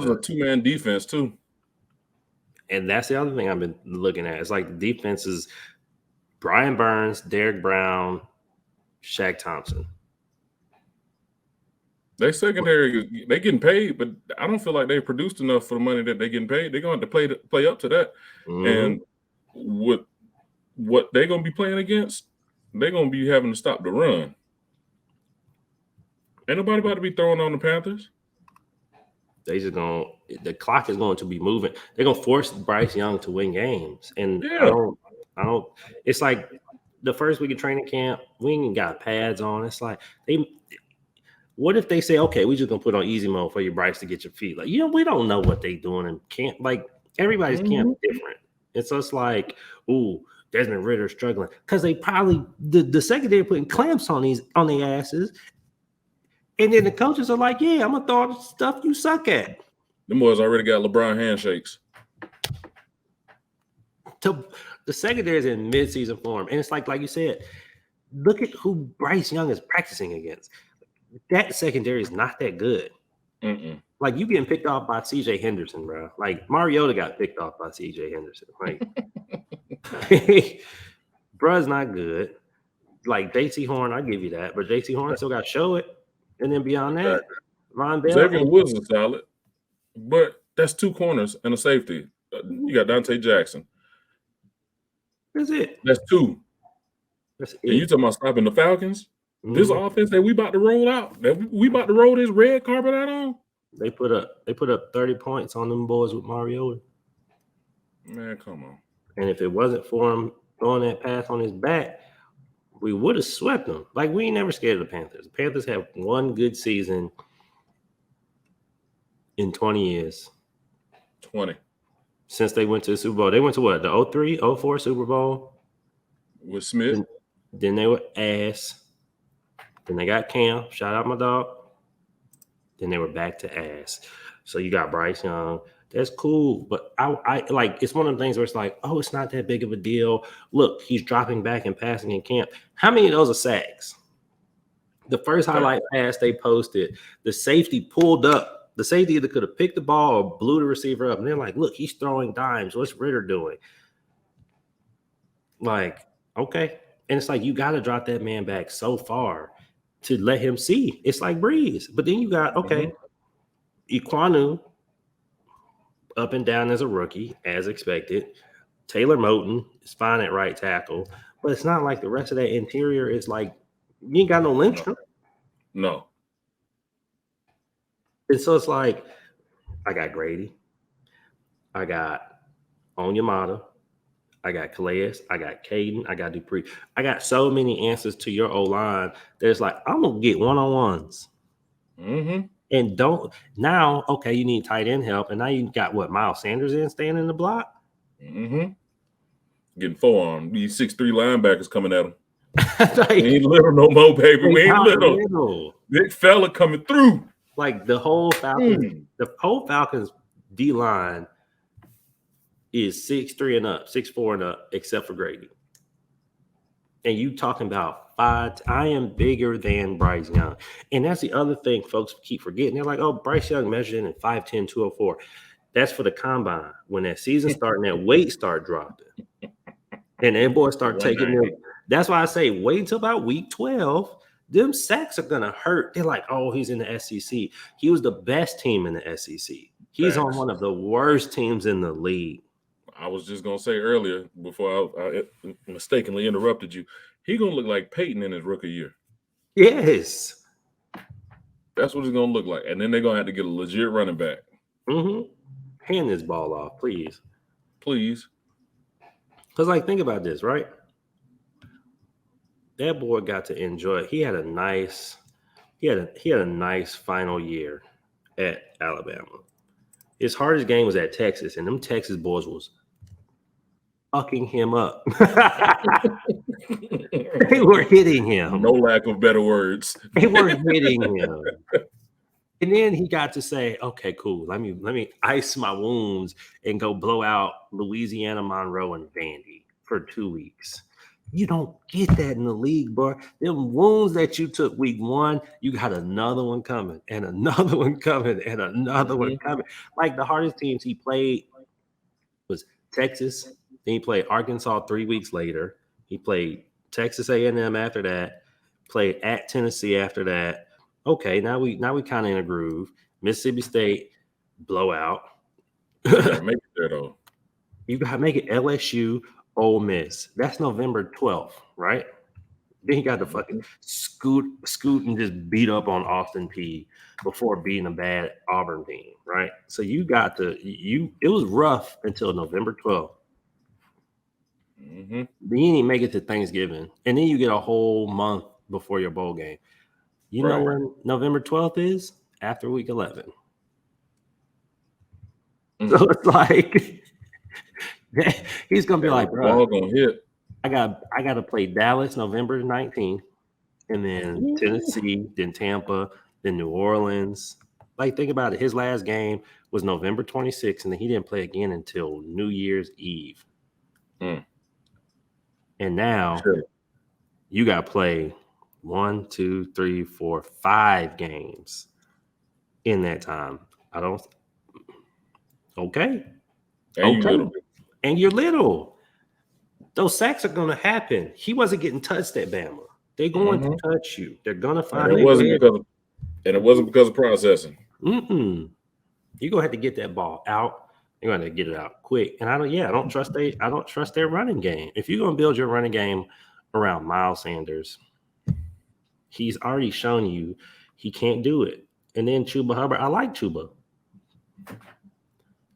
S2: a two-man defense too.
S1: And that's the other thing I've been looking at. It's like the defense is Brian Burns, Derek Brown, Shaq Thompson.
S2: They secondary, they getting paid, but I don't feel like they produced enough for the money that they're getting paid. They're going to have to play up to that. And what they're going to be playing against, they're going to be having to stop the run. Ain't nobody about to be throwing on the Panthers.
S1: The clock is going to be moving. They're going to force Bryce Young to win games. And I don't, it's like the first week of training camp, we ain't got pads on. It's like what if they say, okay, we just gonna put on easy mode for you, Bryce, to get your feet? Like, we don't know what they doing in camp. Like, everybody's camp is different. It's just like, ooh, Desmond Ridder struggling because they probably the secondary putting clamps on their asses, and then the coaches are like, yeah, I'm gonna throw all the stuff you suck at.
S2: Them boys already got LeBron handshakes.
S1: The secondary is in midseason form, and it's like you said, look at who Bryce Young is practicing against. That secondary is not that good. Like you getting picked off by CJ Henderson, bro. Like Mariota got picked off by CJ Henderson. Like, bruh's not good. Like JC Horn, I give you that, but JC Horn still got to show it. And then beyond that, Von Bell.
S2: Xavier Woods is solid, but that's two corners and a safety. You got Dante Jackson.
S1: That's it.
S2: That's two. That's it. And you talking about stopping the Falcons? This offense that we about to roll out, that we about to roll this red carpet out on.
S1: They put up 30 points on them boys with Mariota.
S2: Man, come on.
S1: And if it wasn't for him throwing that pass on his back, we would have swept them. Like we ain't never scared of the Panthers. The Panthers have one good season in 20 years.
S2: 20.
S1: Since they went to the Super Bowl. They went to what? The 03, 04 Super Bowl?
S2: With Smith.
S1: Then they were ass. Then they got Cam. Shout out my dog. Then they were back to ass. So you got Bryce Young. That's cool. But I like it's one of the things where it's like, oh, it's not that big of a deal. Look, he's dropping back and passing in camp. How many of those are sacks? The first highlight pass they posted, the safety pulled up. The safety either could have picked the ball or blew the receiver up. And they're like, look, he's throwing dimes. What's Ridder doing? Like, okay. And it's like, you got to drop that man back so far to let him see. It's like Breeze. But then you got, okay, Iquanu up and down as a rookie, as expected. Taylor Moton is fine at right tackle. But it's not like the rest of that interior is like, you ain't got no Lindstrom.
S2: No.
S1: And so it's like, I got Grady. I got Onyemata. I got Calais. I got Caden. I got Dupree. I got so many answers to your O-line that it's like, I'm going to get one-on-ones. And okay, you need tight end help. And now you got what, Miles Sanders staying in the block?
S2: Getting forearm. These 6'3" linebackers coming at him. Like, we ain't little no more, baby. We ain't little. Big fella coming through.
S1: Like the whole Falcons D-line is 6'3" and up, 6'4" and up, except for Grady. And you talking about I am bigger than Bryce Young. And that's the other thing folks keep forgetting. They're like, oh, Bryce Young measured in 5'10", 204. That's for the combine. When that season starts and that weight start dropping. And then boys start taking them. That's why I say wait until about week 12. Them sacks are going to hurt. They're like, oh, he's in the SEC. He was the best team in the SEC. He's on one of the worst teams in the league.
S2: I was just going to say earlier, before I mistakenly interrupted you, he's going to look like Peyton in his rookie year.
S1: Yes.
S2: That's what he's going to look like. And then they're going to have to get a legit running back.
S1: Hand this ball off, please.
S2: Please.
S1: Because, think about this, right? that boy got to enjoy it. He had a nice final year at Alabama. His hardest game was at Texas, and them Texas boys was fucking him up. They were hitting him.
S2: No lack of better words.
S1: They were hitting him. And then he got to say, okay, cool. Let me ice my wounds and go blow out Louisiana Monroe and Vandy for 2 weeks. You don't get that in the league, bro. Them wounds that you took week 1, you got another one coming and another one coming and another one coming. Like the hardest teams he played was Texas. Then he played Arkansas 3 weeks later. He played Texas A&M after that. Played at Tennessee after that. Okay, now we kind of in a groove. Mississippi State blowout.
S2: You gotta make it there though.
S1: You gotta make it LSU, Ole Miss. That's November 12th, right? Then he got to fucking scoot and just beat up on Austin Peay before beating a bad Auburn team, right? So you got to it was rough until November 12th. Then you didn't make it to Thanksgiving, and then you get a whole month before your bowl game. You know when November 12th is? After week 11. So it's like he's gonna be like, bro,
S2: gonna hit.
S1: I got to play Dallas November 19th, and then Tennessee, then Tampa, then New Orleans. Like, think about it. His last game was November 26th, and then he didn't play again until New Year's Eve. And now you got to play 1, 2, 3, 4, 5 games in that time. Okay. And you're little. Those sacks are going to happen. He wasn't getting touched at Bama. They're going to touch you. They're going to find
S2: it. It wasn't because of processing.
S1: You're going to have to get that ball out. You're going to get it out quick. And I don't trust their running game. If you're going to build your running game around Miles Sanders, he's already shown you he can't do it. And then Chuba Hubbard, I like Chuba.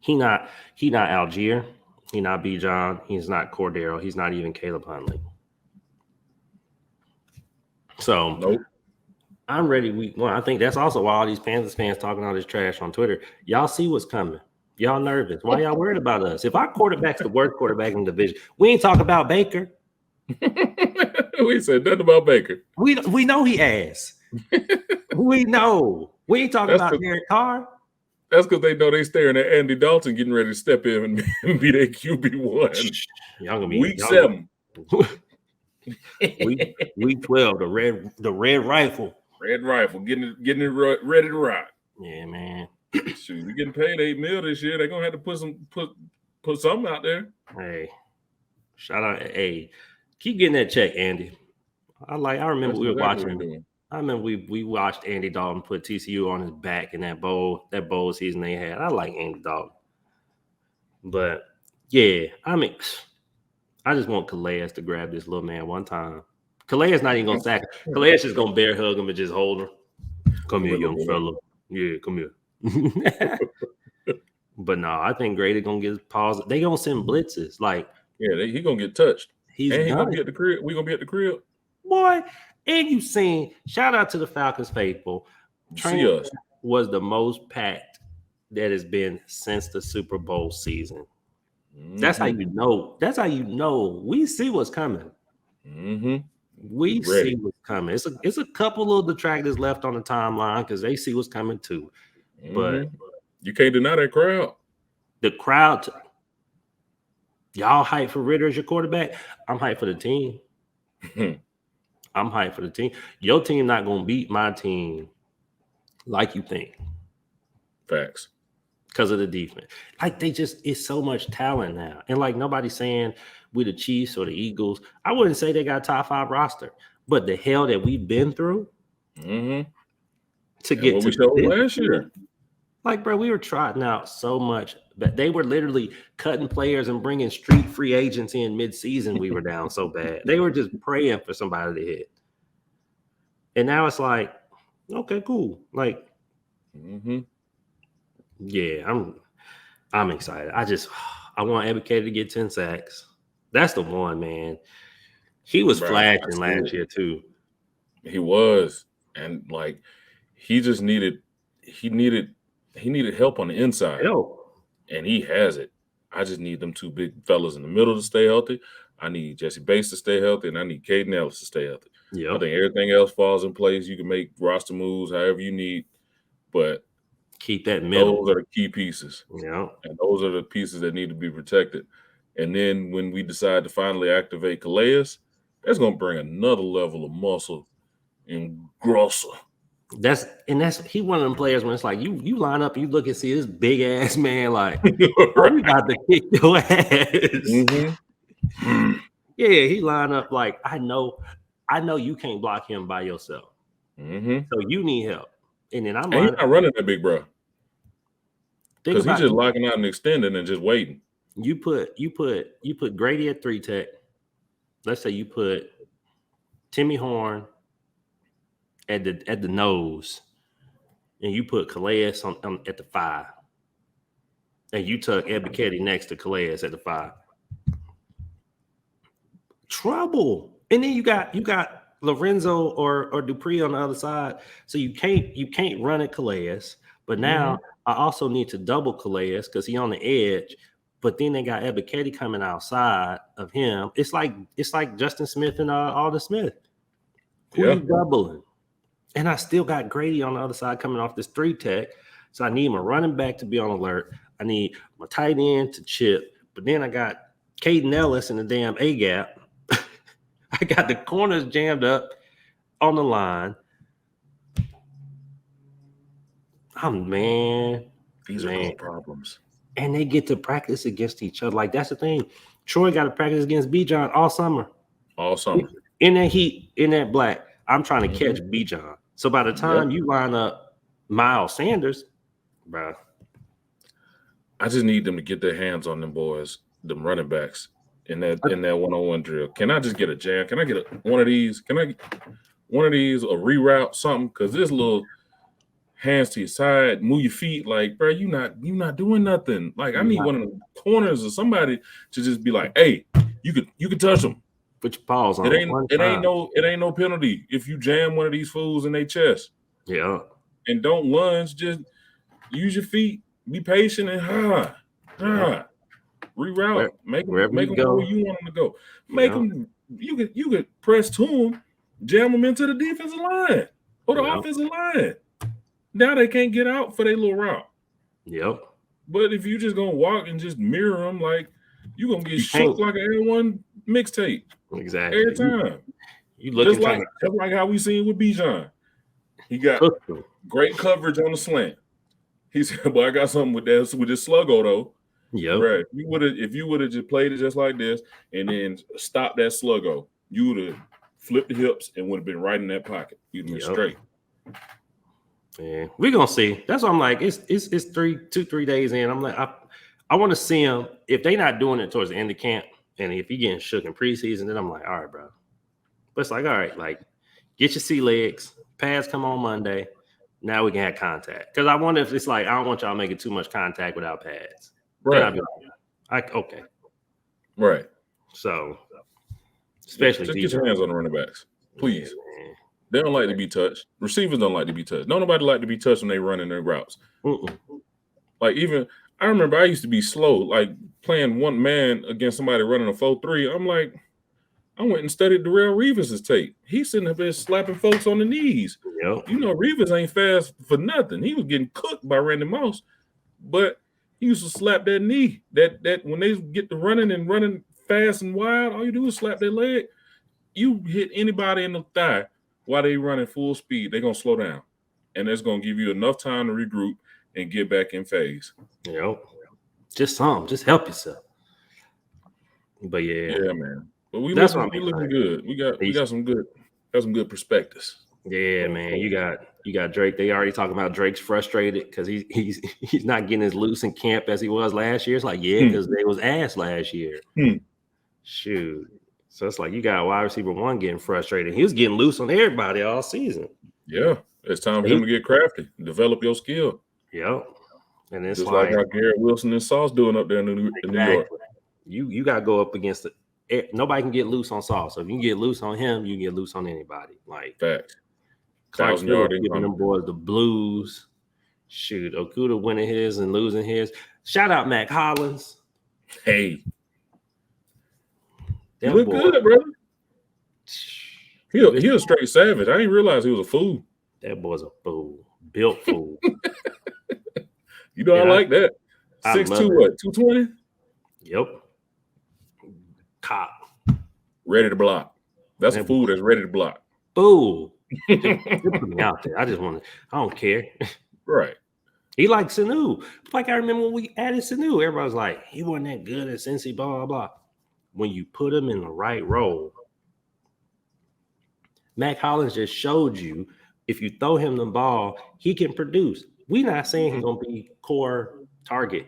S1: He not Algier. He's not Bijan. He's not Cordero. He's not even Caleb Huntley. So I'm ready week 1. I think that's also why all these Panthers fans talking all this trash on Twitter. Y'all see what's coming. Y'all nervous. Why y'all worried about us? If our quarterback's the worst quarterback in the division, we ain't talking about Baker.
S2: We said nothing about Baker.
S1: We know he ass. We know. We ain't talking about Derek Carr.
S2: That's because they know they staring at Andy Dalton getting ready to step in and be their QB1.
S1: Y'all gonna be
S2: week 7.
S1: week 12, the red rifle.
S2: Red rifle, getting it ready to rock.
S1: Yeah, man.
S2: Shoot, we getting paid $8 million this year. They're gonna have to put something out there.
S1: Hey, shout out. Hey, keep getting that check, Andy. I remember we were watching. I remember we watched Andy Dalton put TCU on his back in that bowl season they had. I like Andy Dalton. But yeah, I mean, I just want Calais to grab this little man one time. Calais not even gonna sack him. Calais just gonna bear hug him and just hold him. Come here, young fella. Yeah, come here. But no, I think Grady gonna get his pause. They gonna send blitzes. Like,
S2: yeah, he gonna get touched. He gonna be at the crib. We gonna be at the crib,
S1: boy. And you seen, shout out to the Falcons faithful. Training was the most packed that has been since the Super Bowl season. That's how you know. That's how you know we see what's coming. We see what's coming. It's a couple little detractors left on the timeline because they see what's coming too. But
S2: you can't deny that crowd.
S1: The crowd, y'all hype for Ritter as your quarterback. I'm hyped for the team. I'm hyped for the team. Your team not gonna beat my team like you think.
S2: Facts.
S1: Because of the defense. Like it's so much talent now. And like nobody's saying we the Chiefs or the Eagles. I wouldn't say they got a top 5 roster, but the hell that we've been through to get to
S2: last year.
S1: Like, bro, we were trotting out so much, but they were literally cutting players and bringing street free agents in mid-season. We were down so bad. They were just praying for somebody to hit. And now it's like, okay, cool. Like, yeah, I'm excited. I want Educator to get 10 sacks. That's the one, man. He was flashing last year too.
S2: He was, and like he just needed help on the inside, and he has it. I just need them two big fellas in the middle to stay healthy. I need Jesse Bates to stay healthy, and I need Caden Ellis to stay healthy.
S1: Yep.
S2: I think everything else falls in place. You can make roster moves however you need, but
S1: keep that middle.
S2: Those are the key pieces.
S1: Yeah,
S2: and those are the pieces that need to be protected. And then when we decide to finally activate Calais, that's going to bring another level of muscle and grosser.
S1: That's he one of them players when it's like you line up, you look and see this big ass man like,
S2: right.
S1: Oh, we got to kick your ass. Yeah, he line up like I know you can't block him by yourself, so you need help. And then
S2: he's not running that big, bro, because he's just locking out and extending and just waiting.
S1: You put Grady at 3 tech. Let's say you put Timmy Horn at the nose, and you put Calais at the 5, and you took Ebiketie next to Calais at the 5. Trouble. And then you got Lorenzo or Dupree on the other side, so you can't run at Calais. But now I also need to double Calais because he's on the edge. But then they got Ebiketie coming outside of him. It's like Justin Smith and Alden Smith. Who you doubling? And I still got Grady on the other side coming off this 3 tech. So I need my running back to be on alert. I need my tight end to chip. But then I got Caden Ellis in the damn A gap. I got the corners jammed up on the line. Oh, man.
S2: These are all problems.
S1: And they get to practice against each other. Like, that's the thing. Troy got to practice against Bijan all summer.
S2: All summer.
S1: In that heat, in that black, I'm trying to catch Bijan. So by the time you line up Miles Sanders, bro.
S2: I just need them to get their hands on them boys, them running backs in that one-on-one drill. Can I just get a jam? Can I get one of these? Can I get one of these or reroute something? Because this little hands to your side, move your feet, like, bro, you not doing nothing. Like, I need one of the corners or somebody to just be like, hey, you could touch them.
S1: Put your paws on.
S2: It ain't no penalty if you jam one of these fools in their chest.
S1: Yeah.
S2: And don't lunge, just use your feet, be patient and reroute. Make them go where you want them to go. Make them you could press to them, jam them into the defensive line or the offensive line. Now they can't get out for their little route.
S1: Yep.
S2: But if you just gonna walk and just mirror them, like you're gonna get shook like an L1 mixtape.
S1: Exactly.
S2: Every time.
S1: You look
S2: just like how we seen with Bijan. He got great coverage on the slant. He said, "Boy, I got something with this sluggo though."
S1: Yeah.
S2: Right. If you would have just played it just like this and then stopped that sluggo, you would have flipped the hips and would have been right in that pocket. You'd have been straight.
S1: Yeah, we're gonna see. That's why I'm like, it's 3 days in. I'm like, I want to see them. If they're not doing it towards the end of camp, and if you're getting shook in preseason, then I'm like, all right, bro. But it's like, all right, like, get your sea legs. Pads come on Monday. Now we can have contact. Because I wonder if it's like, I don't want y'all making too much contact without pads.
S2: Right.
S1: Okay.
S2: Right.
S1: So, especially
S2: just get your hands on the running backs, please. Yeah, they don't like to be touched. Receivers don't like to be touched. Don't nobody like to be touched when they running their routes. Like even I remember I used to be slow, like playing one man against somebody running a 4-3. I'm like, I went and studied Darrell Reeves' tape. He's sitting up there slapping folks on the knees.
S1: Yep.
S2: You know, Reeves ain't fast for nothing. He was getting cooked by Randy Moss, but he used to slap that knee. That when they get to running fast and wide, all you do is slap their leg. You hit anybody in the thigh while they running full speed, they're gonna slow down, and that's gonna give you enough time to regroup and get back in phase.
S1: Yep. Just help yourself. But yeah,
S2: man. But we looking good. We got some good perspectives.
S1: Yeah, man. You got Drake. They already talking about Drake's frustrated because he's not getting as loose in camp as he was last year. It's like, because they was ass last year. Shoot. So it's like you got wide receiver 1 getting frustrated. He was getting loose on everybody all season.
S2: Yeah. It's time for him to get crafty, develop your skill.
S1: Yep. And it's
S2: just like how Garrett Wilson and Sauce doing up there in New York.
S1: You got to go up against nobody can get loose on Sauce. So if you can get loose on him, you can get loose on anybody. Like
S2: Facts.
S1: Clark
S2: 1,000 yard
S1: Phillips giving them boys the blues. Shoot, Okuda winning his and losing his. Shout out Mac Hollins.
S2: Hey,
S1: That
S2: you look
S1: boy,
S2: good, brother. He a straight savage. I didn't realize he was a fool.
S1: That boy's a fool. Built fool.
S2: You know, I like that. 6'2", what, 220?
S1: Yep. Cop.
S2: Ready to block. That's a fool that's ready to block.
S1: Fool. Just put me out there. I don't care.
S2: Right.
S1: He like Sanu. Like I remember when we added Sanu, everybody was like, he wasn't that good at Cincy, blah, blah, blah. When you put him in the right role, Mac Hollins just showed you if you throw him the ball, he can produce. We're not saying he's going to be core target.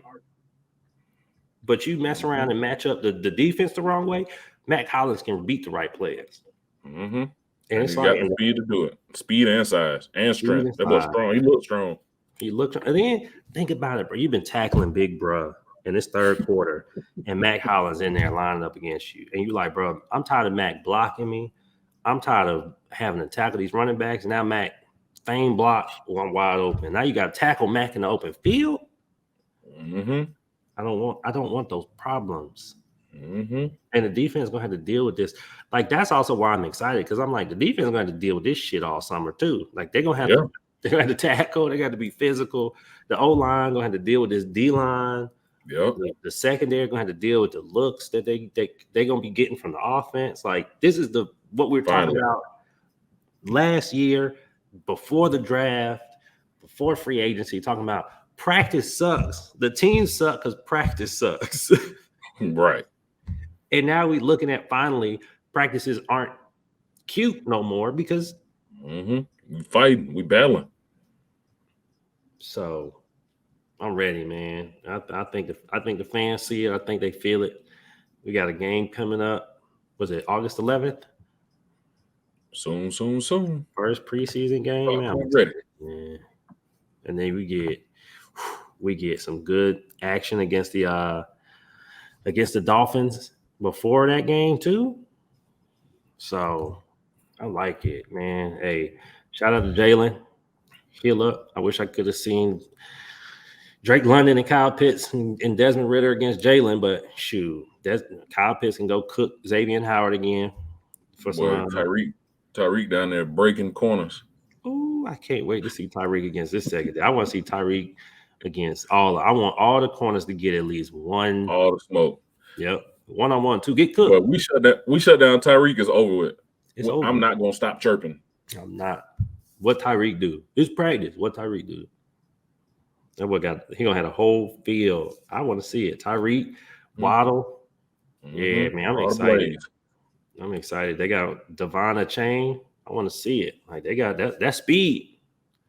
S1: But you mess around and match up the defense the wrong way, Mac Hollins can beat the right players.
S2: Mm-hmm.
S1: And it's
S2: he
S1: like
S2: got the speed to do it. Speed and size and strength. That was strong. He looked strong.
S1: And then think about it, bro. You've been tackling big bro in this third quarter, and Mac Hollins in there lining up against you. And you're like, bro, I'm tired of Mac blocking me. I'm tired of having to tackle these running backs. Now Mac feign block when I'm wide open. Now you got to tackle Mac in the open field.
S2: Mm-hmm.
S1: I don't want those problems.
S2: Mm-hmm.
S1: And the defense is going to have to deal with this. Like, that's also why I'm excited, because I'm like, the defense is going to have to deal with this shit all summer too. Like, they're going to have they're going to have to tackle. They got to be physical. The O-line going to have to deal with this D-line.
S2: Yep.
S1: The secondary going to have to deal with the looks that they're going to be getting from the offense. Like, this is what we were talking about last year, before the draft, before free agency, talking about practice sucks. The team sucks because practice sucks.
S2: Right.
S1: And now we're looking at finally practices aren't cute no more because
S2: we fighting, we battling.
S1: So I'm ready, man. I think the fans see it. I think they feel it. We got a game coming up. Was it August 11th?
S2: Soon.
S1: First preseason game. Man,
S2: I'm ready.
S1: Man. And then we get some good action against the Dolphins before that game too. So I like it, man. Hey, shout out to Jalen. Heal up. I wish I could have seen Drake London and Kyle Pitts and Desmond Ridder against Jalen, but shoot, Kyle Pitts can go cook Xavier Howard again for some
S2: Tyreek down there breaking corners.
S1: Oh, I can't wait to see Tyreek against this second. I want to see Tyreek against all. I want all the corners to get at least one.
S2: All the smoke.
S1: Yep, 1-on-1 to get cooked.
S2: But we shut down Tyreek is over with.
S1: It's over.
S2: I'm not gonna stop chirping.
S1: I'm not. What Tyreek do? It's practice. What Tyreek do? That boy he gonna have a whole field. I want to see it. Tyreek, Waddle. Yeah, man, I'm excited. I'm excited. They got Devon Chain. I want to see it. Like, they got that speed.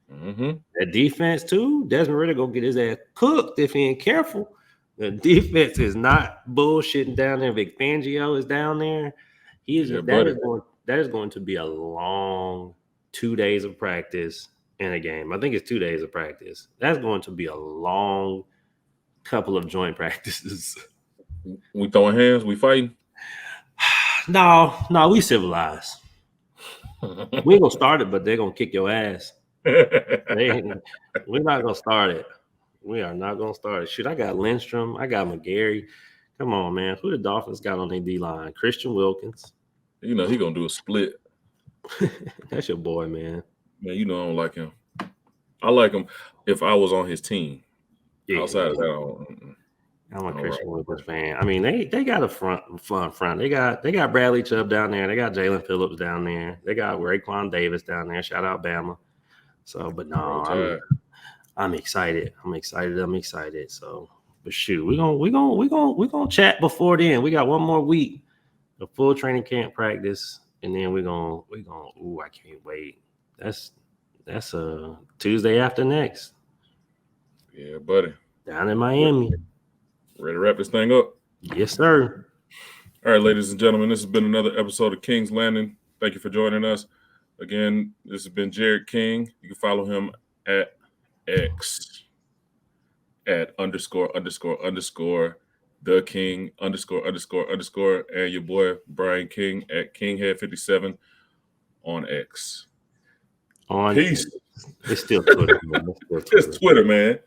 S1: That defense too. Desmond Ridder gonna get his ass cooked if he ain't careful. The defense is not bullshitting down there. Vic Fangio is down there. That is going to be a long 2 days of practice and a game. I think it's 2 days of practice. That's going to be a long couple of joint practices.
S2: We throwing hands? We fighting?
S1: No, we civilized. We ain't gonna start it, but they're gonna kick your ass. We're not gonna start it. We are not gonna start it. Shoot, I got Lindstrom, I got McGarry. Come on, man. Who the Dolphins got on their D-line? Christian Wilkins.
S2: You know he gonna do a split.
S1: That's your boy, man.
S2: Man, you know I don't like him. I like him if I was on his team. Yeah, outside of that,
S1: I'm a Christian Wilkins fan. I mean, they got a fun front. They got Bradley Chubb down there. They got Jalen Phillips down there. They got Raekwon Davis down there. Shout out Bama. So, but no, I'm excited. I'm excited. So, but shoot, we gonna chat before then. We got one more week of full training camp practice, and then we gonna. Ooh, I can't wait. That's a Tuesday after next.
S2: Yeah, buddy.
S1: Down in Miami.
S2: Ready to wrap this thing up?
S1: Yes, sir.
S2: All right, ladies and gentlemen, this has been another episode of King's Landing. Thank you for joining us. Again, this has been Jarrett King. You can follow him at X at ___ The King ____, and your boy Brian King at KingHead57 on X.
S1: On
S2: Peace.
S1: It's still Twitter, man.
S2: It's Twitter, man.